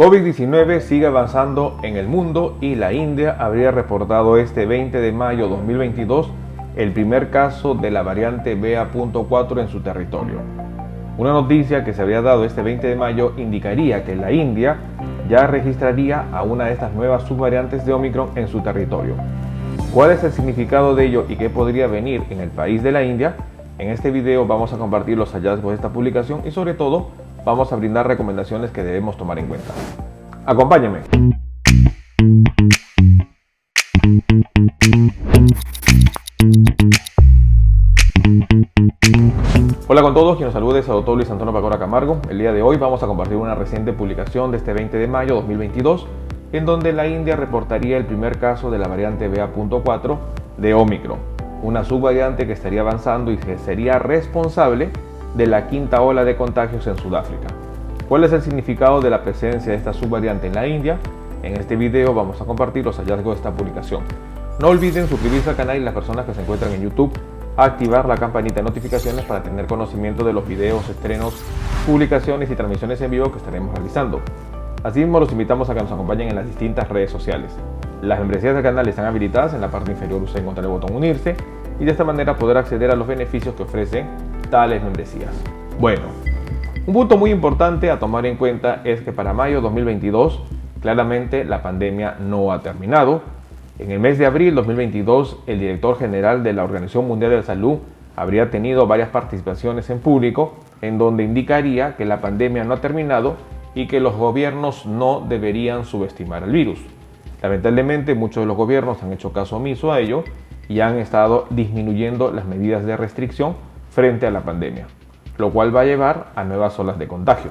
COVID-19 sigue avanzando en el mundo y la India habría reportado este 20 de mayo de 2022 el primer caso de la variante BA.4 en su territorio. Una noticia que se habría dado este 20 de mayo indicaría que la India ya registraría a una de estas nuevas subvariantes de Omicron en su territorio. ¿Cuál es el significado de ello y qué podría venir en el país de la India? En este video vamos a compartir los hallazgos de esta publicación y sobre todo vamos a brindar recomendaciones que debemos tomar en cuenta. Acompáñenme. Hola con todos, quien nos saluda es el doctor Luis Antonio Pacora Camargo. El día de hoy vamos a compartir una reciente publicación de este 20 de mayo de 2022 en donde la India reportaría el primer caso de la variante BA.4 de Omicron, una subvariante que estaría avanzando y que sería responsable de la quinta ola de contagios en Sudáfrica. ¿Cuál es el significado de la presencia de esta subvariante en la India? En este video vamos a compartir los hallazgos de esta publicación. No olviden suscribirse al canal y las personas que se encuentran en YouTube, activar la campanita de notificaciones para tener conocimiento de los videos, estrenos, publicaciones y transmisiones en vivo que estaremos realizando. Asimismo, los invitamos a que nos acompañen en las distintas redes sociales. Las membresías del canal están habilitadas. En la parte inferior usted encontrará el botón unirse y de esta manera poder acceder a los beneficios que ofrecen tales membresías. Bueno, un punto muy importante a tomar en cuenta es que para mayo 2022 claramente la pandemia no ha terminado. En el mes de abril 2022 el director general de la Organización Mundial de la Salud habría tenido varias participaciones en público en donde indicaría que la pandemia no ha terminado y que los gobiernos no deberían subestimar el virus. Lamentablemente muchos de los gobiernos han hecho caso omiso a ello y han estado disminuyendo las medidas de restricción frente a la pandemia, lo cual va a llevar a nuevas olas de contagio.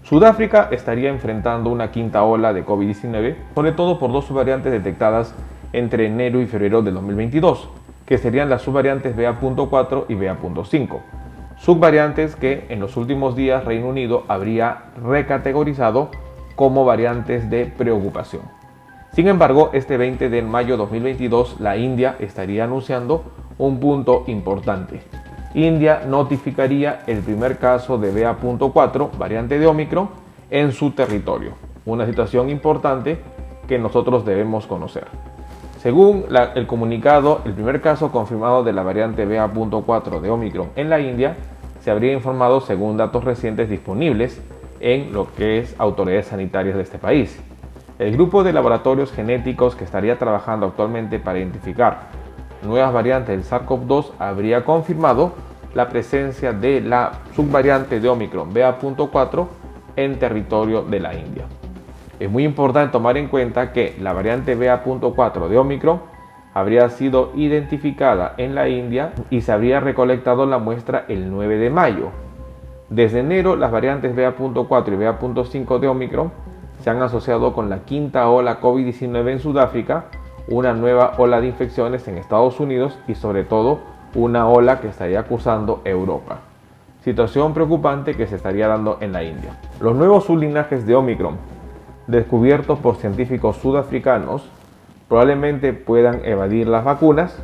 Sudáfrica estaría enfrentando una quinta ola de COVID-19, sobre todo por dos subvariantes detectadas entre enero y febrero de 2022, que serían las subvariantes BA.4 y BA.5, subvariantes que en los últimos días Reino Unido habría recategorizado como variantes de preocupación. Sin embargo, este 20 de mayo de 2022 la India estaría anunciando un punto importante. India notificaría el primer caso de BA.4, variante de Omicron, en su territorio. Una situación importante que nosotros debemos conocer. Según el comunicado, el primer caso confirmado de la variante BA.4 de Omicron en la India se habría informado según datos recientes disponibles en lo que es autoridades sanitarias de este país. El grupo de laboratorios genéticos que estaría trabajando actualmente para identificar nuevas variantes del SARS-CoV-2 habría confirmado la presencia de la subvariante de Omicron BA.4 en territorio de la India. Es muy importante tomar en cuenta que la variante BA.4 de Omicron habría sido identificada en la India y se habría recolectado la muestra el 9 de mayo. Desde enero, las variantes BA.4 y BA.5 de Omicron se han asociado con la quinta ola COVID-19 en Sudáfrica, una nueva ola de infecciones en Estados Unidos y sobre todo una ola que estaría acusando Europa. Situación preocupante que se estaría dando en la India. Los nuevos sublinajes de Omicron, descubiertos por científicos sudafricanos, probablemente puedan evadir las vacunas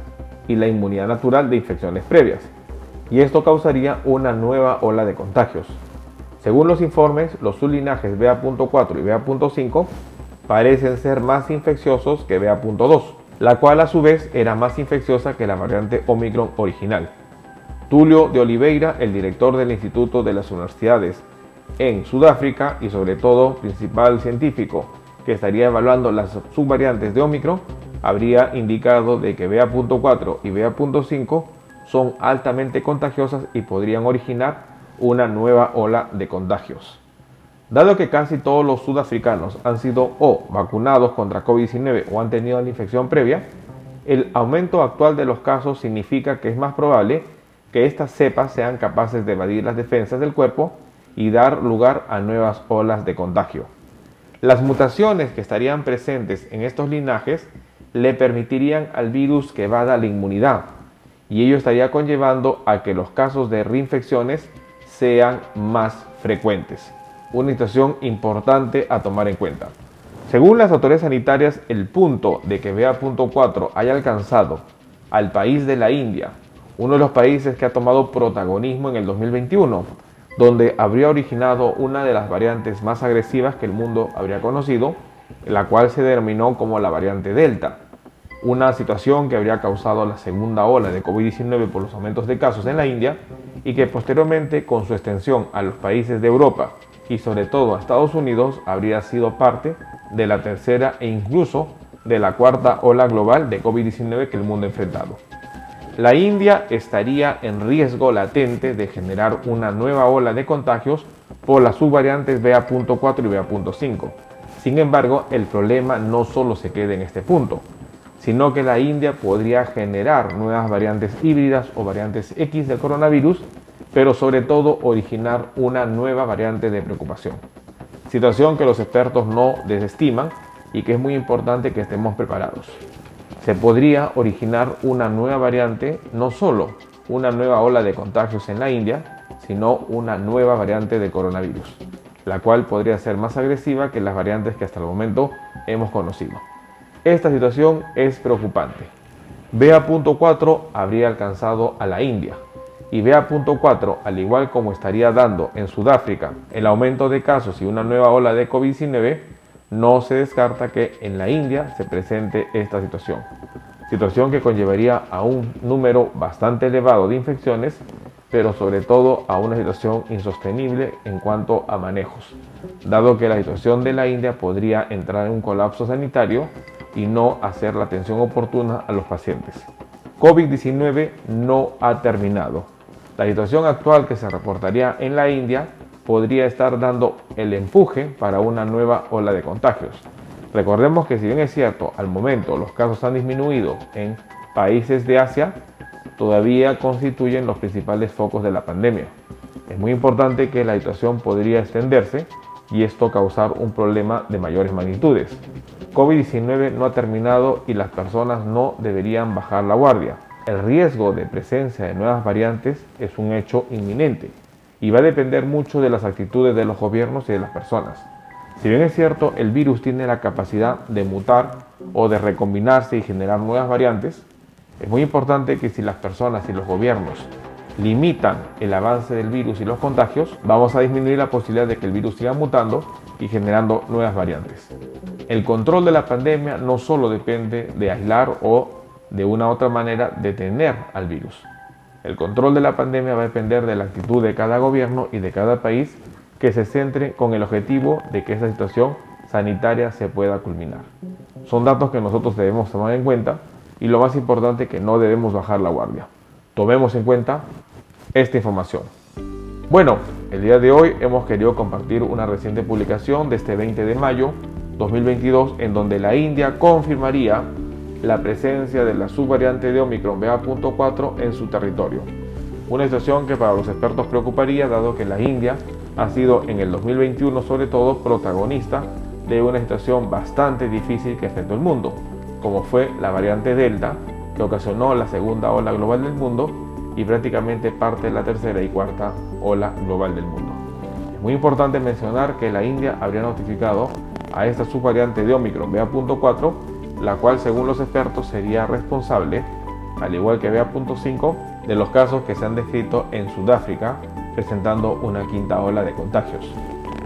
y la inmunidad natural de infecciones previas, y esto causaría una nueva ola de contagios. Según los informes, los sublinajes BA.4 y BA.5 parecen ser más infecciosos que BA.2, la cual a su vez era más infecciosa que la variante Omicron original. Tulio de Oliveira, el director del Instituto de las Universidades en Sudáfrica y sobre todo principal científico que estaría evaluando las subvariantes de Omicron, habría indicado de que BA.4 y BA.5 son altamente contagiosas y podrían originar una nueva ola de contagios. Dado que casi todos los sudafricanos han sido o vacunados contra COVID-19 o han tenido la infección previa, el aumento actual de los casos significa que es más probable que estas cepas sean capaces de evadir las defensas del cuerpo y dar lugar a nuevas olas de contagio. Las mutaciones que estarían presentes en estos linajes le permitirían al virus que evada la inmunidad y ello estaría conllevando a que los casos de reinfecciones sean más frecuentes. Una situación importante a tomar en cuenta. Según las autoridades sanitarias, el punto de que BA.4 haya alcanzado al país de la India, uno de los países que ha tomado protagonismo en el 2021, donde habría originado una de las variantes más agresivas que el mundo habría conocido, la cual se denominó como la variante Delta, una situación que habría causado la segunda ola de COVID-19 por los aumentos de casos en la India y que posteriormente, con su extensión a los países de Europa y sobre todo a Estados Unidos, habría sido parte de la tercera e incluso de la cuarta ola global de COVID-19 que el mundo ha enfrentado. La India estaría en riesgo latente de generar una nueva ola de contagios por las subvariantes BA.4 y BA.5. Sin embargo, el problema no solo se queda en este punto, sino que la India podría generar nuevas variantes híbridas o variantes X del coronavirus, pero sobre todo originar una nueva variante de preocupación. Situación que los expertos no desestiman y que es muy importante que estemos preparados. Se podría originar una nueva variante, no solo una nueva ola de contagios en la India, sino una nueva variante de coronavirus, la cual podría ser más agresiva que las variantes que hasta el momento hemos conocido. Esta situación es preocupante. BA.4 habría alcanzado a la India y BA.4, al igual como estaría dando en Sudáfrica el aumento de casos y una nueva ola de COVID-19, no se descarta que en la India se presente esta situación que conllevaría a un número bastante elevado de infecciones, pero sobre todo a una situación insostenible en cuanto a manejos, dado que la situación de la India podría entrar en un colapso sanitario y no hacer la atención oportuna a los pacientes. COVID-19 no ha terminado. La situación actual que se reportaría en la India podría estar dando el empuje para una nueva ola de contagios. Recordemos que si bien es cierto, al momento los casos han disminuido en países de Asia, todavía constituyen los principales focos de la pandemia. Es muy importante que la situación podría extenderse y esto causar un problema de mayores magnitudes. COVID-19 no ha terminado y las personas no deberían bajar la guardia. El riesgo de presencia de nuevas variantes es un hecho inminente y va a depender mucho de las actitudes de los gobiernos y de las personas. Si bien es cierto, el virus tiene la capacidad de mutar o de recombinarse y generar nuevas variantes, es muy importante que si las personas y los gobiernos limitan el avance del virus y los contagios, vamos a disminuir la posibilidad de que el virus siga mutando y generando nuevas variantes. El control de la pandemia no solo depende de aislar o de una u otra manera detener al virus. El control de la pandemia va a depender de la actitud de cada gobierno y de cada país que se centre con el objetivo de que esta situación sanitaria se pueda culminar. Son datos que nosotros debemos tomar en cuenta y lo más importante, que no debemos bajar la guardia. Tomemos en cuenta esta información. Bueno, el día de hoy hemos querido compartir una reciente publicación de este 20 de mayo 2022 en donde la India confirmaría la presencia de la subvariante de Omicron BA.4 en su territorio. Una situación que para los expertos preocuparía, dado que la India ha sido en el 2021 sobre todo protagonista de una situación bastante difícil que afectó al mundo, como fue la variante Delta, que ocasionó la segunda ola global del mundo y prácticamente parte de la tercera y cuarta ola global del mundo. Es muy importante mencionar que la India habría notificado a esta subvariante de Omicron BA.4, la cual según los expertos sería responsable, al igual que BA.5, de los casos que se han descrito en Sudáfrica, presentando una quinta ola de contagios.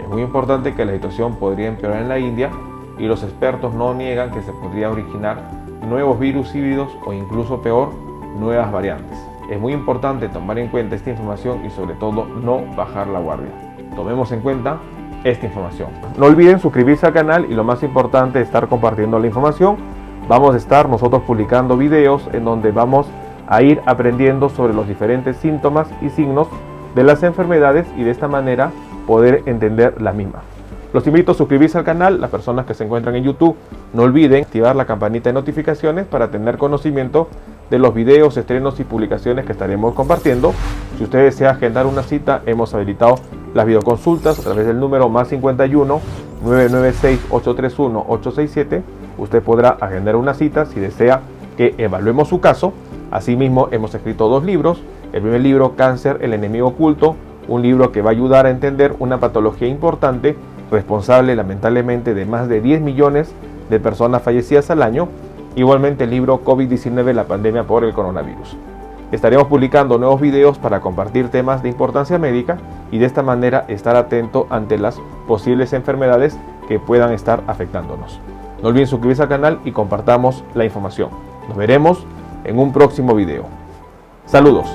Es muy importante que la situación podría empeorar en la India y los expertos no niegan que se podría originar nuevos virus híbridos o incluso peor, nuevas variantes. Es muy importante tomar en cuenta esta información y sobre todo no bajar la guardia. Tomemos en cuenta esta información. No olviden suscribirse al canal y lo más importante, estar compartiendo la información. Vamos a estar nosotros publicando videos en donde vamos a ir aprendiendo sobre los diferentes síntomas y signos de las enfermedades y de esta manera poder entender las mismas. Los invito a suscribirse al canal. Las personas que se encuentran en YouTube, no olviden activar la campanita de notificaciones para tener conocimiento de los videos, estrenos y publicaciones que estaremos compartiendo. Si usted desea agendar una cita, hemos habilitado las videoconsultas a través del número +51 996 831 867. Usted podrá agendar una cita si desea que evaluemos su caso. Asimismo, hemos escrito 2 libros. El primer libro, Cáncer, el enemigo oculto, un libro que va a ayudar a entender una patología importante, responsable lamentablemente de más de 10 millones de personas fallecidas al año. Igualmente el libro COVID-19, la pandemia por el coronavirus. Estaremos publicando nuevos videos para compartir temas de importancia médica y de esta manera estar atento ante las posibles enfermedades que puedan estar afectándonos. No olviden suscribirse al canal y compartamos la información. Nos veremos en un próximo video. Saludos.